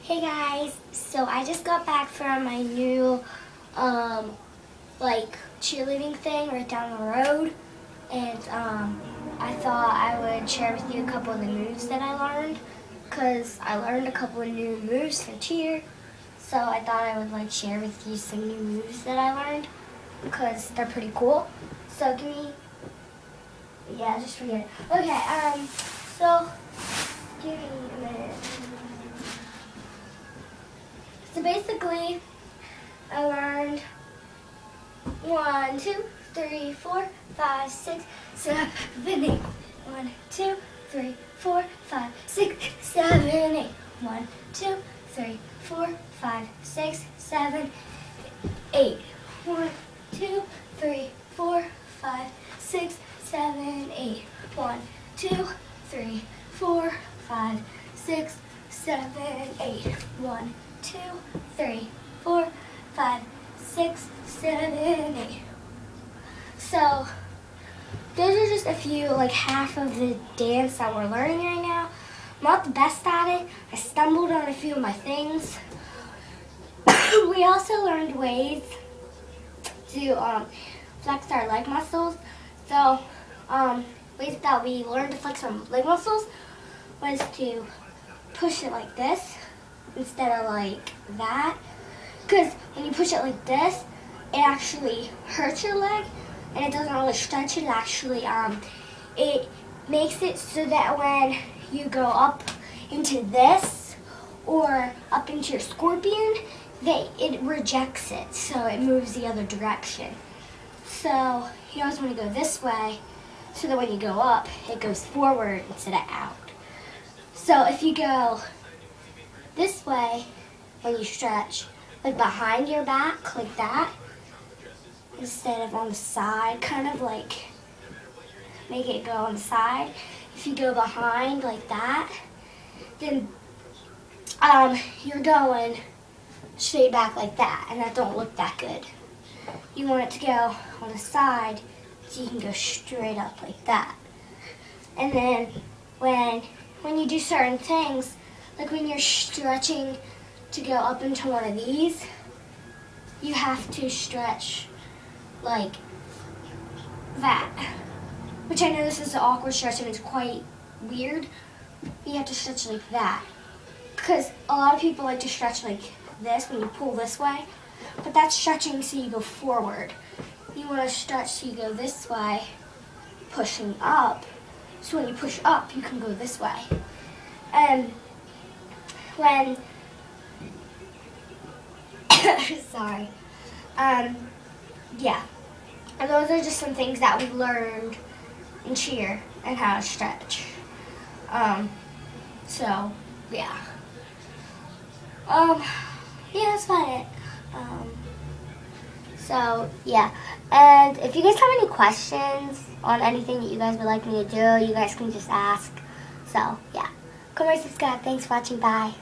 Hey guys, so I just got back from my new cheerleading thing right down the road, and I thought I would share with you a couple of the moves that I learned, because I learned a couple of new moves for cheer, so I thought I would share with you some new moves that I learned, because they're pretty cool. So just forget it. Okay, so give me a minute. So basically, I learned 1, 2, 3, 4, 5, 6, 7, 8. 1, 2, 3, 4, 5, 6, 7, 8. 1, 2, 3, 4, 5, 6, 7, 8. 1, 2, 3, 4, 5, 6, 7, 8. 1, 2, 3, 4, 5, 6, 7, 8. 1, 2, 3, 4, 5, 6, 7, 8. So those are just a few, half of the dance that we're learning right now. I'm not the best at it. I stumbled on a few of my things. We also learned ways to flex our leg muscles. So ways that we learned to flex our leg muscles was to push it like this instead of like that. Because when you push it like this, it actually hurts your leg and it doesn't really stretch it. Actually, it makes it so that when you go up into this or up into your scorpion, it rejects it, so it moves the other direction. So you always want to go this way so that when you go up, it goes forward instead of out. So if you go this way, when you stretch, behind your back, like that, instead of on the side, kind of make it go on the side. If you go behind like that, then you're going straight back like that, and that don't look that good. You want it to go on the side so you can go straight up like that. And then when you do certain things, like when you're stretching to go up into one of these, you have to stretch like that. Which I know this is an awkward stretch and it's quite weird. You have to stretch like that. Because a lot of people like to stretch like this when you pull this way. But that's stretching so you go forward. You want to stretch so you go this way, pushing up. So when you push up, you can go this way. And when sorry. Yeah. And those are just some things that we learned in cheer and how to stretch. So yeah. Yeah, that's about it. So yeah. And if you guys have any questions on anything that you guys would like me to do, you guys can just ask. So yeah. Come and subscribe. Thanks for watching. Bye.